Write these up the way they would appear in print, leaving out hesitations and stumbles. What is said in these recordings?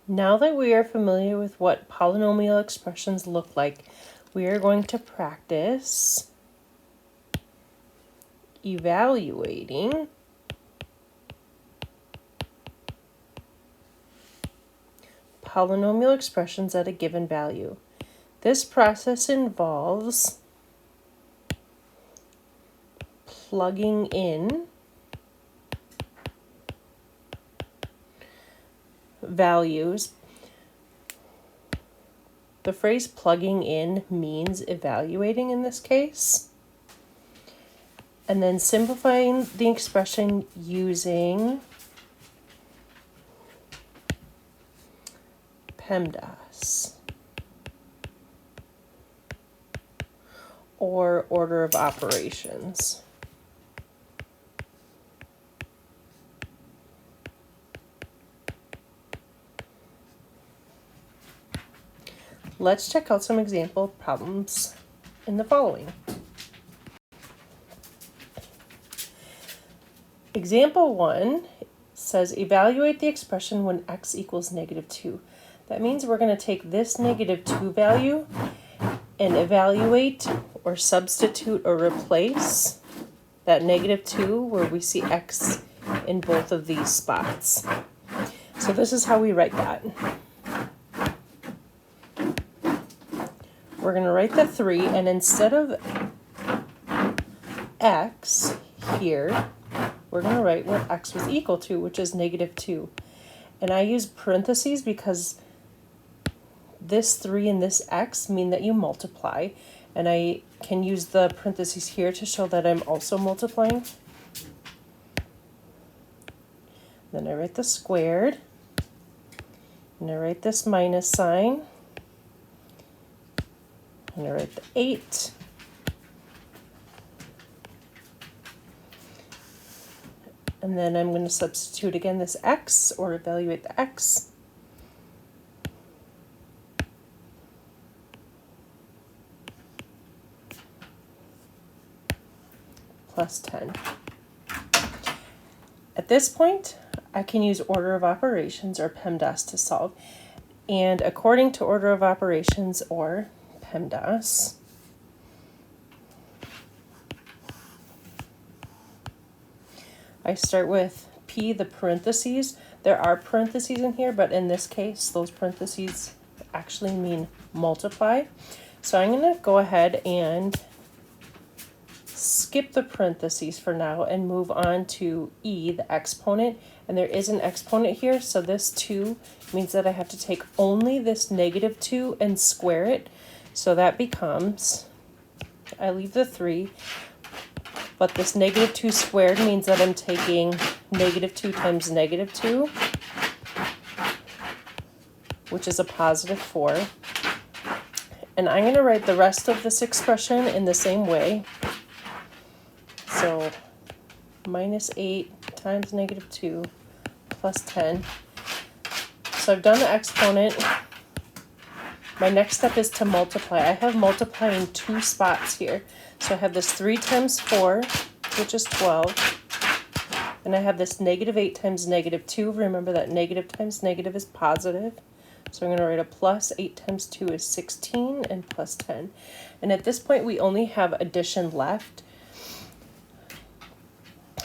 Now that we are familiar with what polynomial expressions look like, we are going to practice evaluating polynomial expressions at a given value. This process involves plugging in values. The phrase plugging in means evaluating in this case. And then simplifying the expression using PEMDAS, or order of operations. Let's check out some example problems in the following. Example 1 says evaluate the expression when x equals -2. That means we're going to take this -2 value and evaluate or substitute or replace that -2 where we see x in both of these spots. So this is how we write that. We're going to write the 3, and instead of x here, we're going to write what x was equal to, which is -2. And I use parentheses because this 3 and this x mean that you multiply, and I can use the parentheses here to show that I'm also multiplying. Then I write the squared, and I write this minus sign, and I write the 8, and then I'm going to substitute again this x, or evaluate the x. Plus 10. At this point, I can use order of operations or PEMDAS to solve. And according to order of operations or PEMDAS, I start with P, the parentheses. There are parentheses in here, but in this case, those parentheses actually mean multiply. So I'm going to go ahead and skip the parentheses for now and move on to E, the exponent. And there is an exponent here, so this 2 means that I have to take only this -2 and square it. So that becomes, I leave the 3, but this -2 squared means that I'm taking -2 times -2, which is a +4. And I'm going to write the rest of this expression in the same way. So -8 times -2 plus 10. So I've done the exponent. My next step is to multiply. I have multiply in 2 spots here. So I have this 3 times 4, which is 12. And I have this -8 times -2. Remember that negative times negative is positive. So I'm going to write a plus 8 times 2 is 16 and plus 10. And at this point, we only have addition left.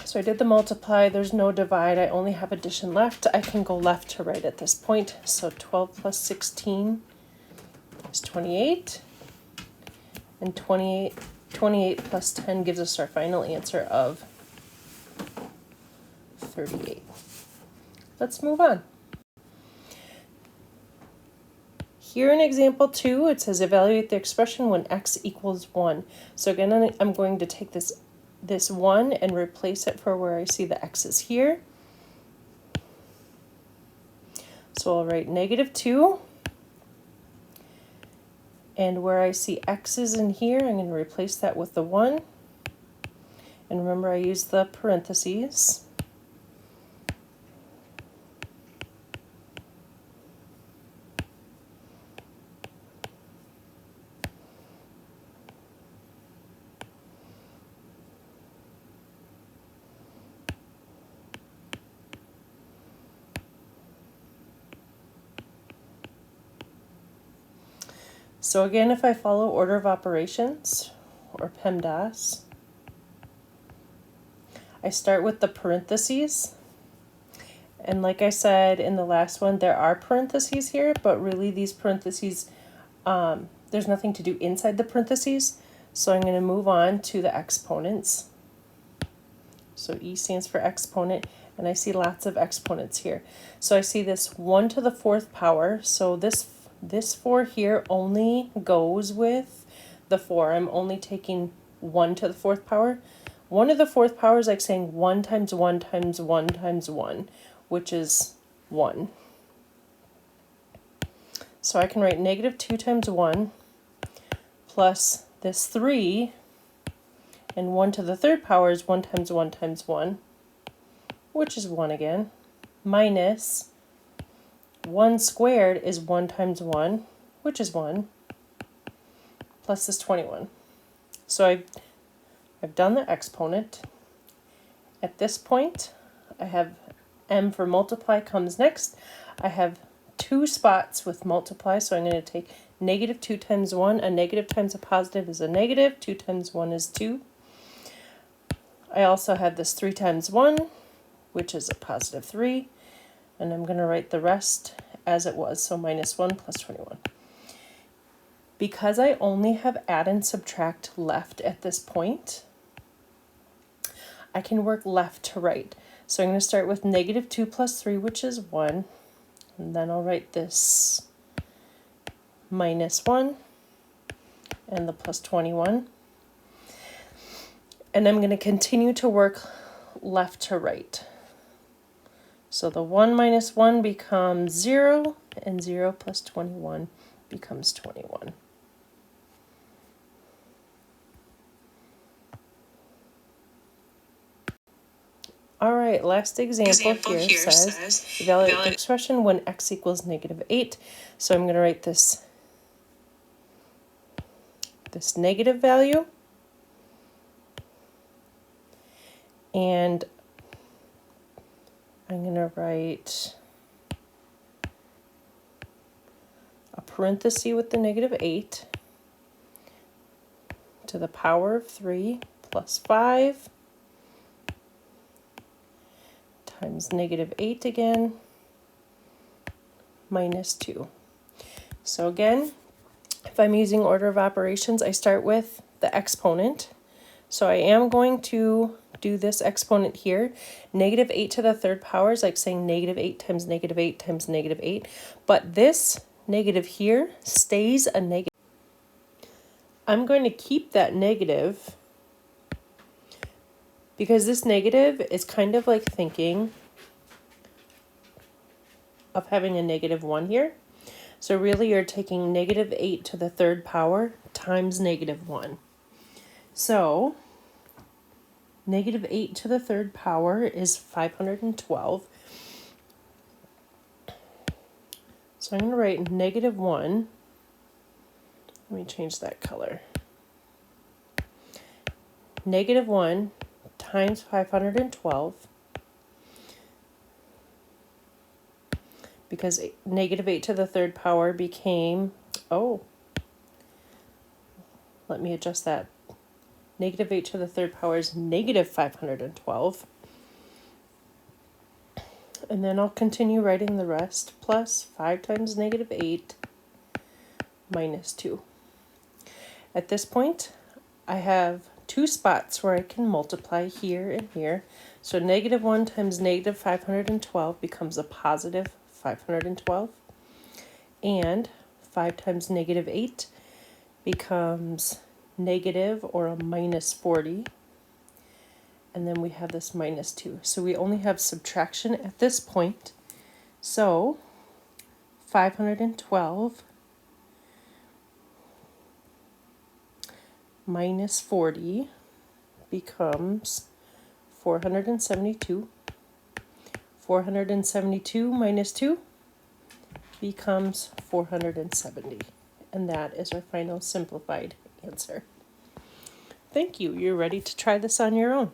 So I did the multiply, there's no divide, I only have addition left. I can go left to right at this point. So 12 plus 16 is 28. And 28 plus 10 gives us our final answer of 38. Let's move on. Here in example 2, it says evaluate the expression when x equals 1. So again, I'm going to take this 1 and replace it for where I see the x's here. So I'll write -2. And where I see x's in here, I'm going to replace that with the 1. And remember, I use the parentheses. So again, if I follow order of operations, or PEMDAS, I start with the parentheses. And like I said in the last one, there are parentheses here, but really these parentheses, there's nothing to do inside the parentheses. So I'm going to move on to the exponents. So E stands for exponent, and I see lots of exponents here. So I see this 1 to the 4th power. So this 4 here only goes with the 4. I'm only taking 1 to the 4th power. 1 to the 4th power is like saying 1 times 1 times 1 times 1, which is 1. So I can write negative 2 times 1 plus this 3, and 1 to the 3rd power is 1 times 1 times 1, which is 1 again, minus 1 squared is 1 times 1, which is 1, plus this 21. So I've done the exponent. At this point, I have m for multiply comes next. I have 2 spots with multiply, so I'm going to take negative 2 times 1. A negative times a positive is a negative. 2 times 1 is 2. I also have this 3 times 1, which is a positive 3. And I'm going to write the rest as it was, so minus 1 plus 21. Because I only have add and subtract left at this point, I can work left to right. So I'm going to start with negative 2 plus 3, which is 1. And then I'll write this minus 1 and the plus 21. And I'm going to continue to work left to right. So the 1 minus 1 becomes 0, and 0 plus 21 becomes 21. All right, last example here says evaluate the expression when x equals negative 8. So I'm going to write this negative value, and I'm going to write a parenthesis with the negative 8 to the power of 3 plus 5 times negative 8 again minus 2. So again, if I'm using order of operations, I start with the exponent. So I am going to do this exponent here. Negative 8 to the 3rd power is like saying negative 8 times negative 8 times negative 8. But this negative here stays a negative. I'm going to keep that negative because this negative is kind of like thinking of having a negative 1 here. So really you're taking negative 8 to the 3rd power times negative 1. So negative 8 to the 3rd power is 512. So I'm going to write negative 1. Let me change that color. Negative 1 times 512, because negative 8 to the 3rd power became, let me adjust that. Negative 8 to the 3rd power is negative 512. And then I'll continue writing the rest, plus 5 times negative 8 minus 2. At this point, I have 2 spots where I can multiply here and here. So negative 1 times negative 512 becomes a positive 512. And 5 times negative 8 becomes negative or a minus 40. And then we have this minus 2. So we only have subtraction at this point. So 512 minus 40 becomes 472. 472 minus 2 becomes 470. And that is our final simplified answer. Thank you. You're ready to try this on your own.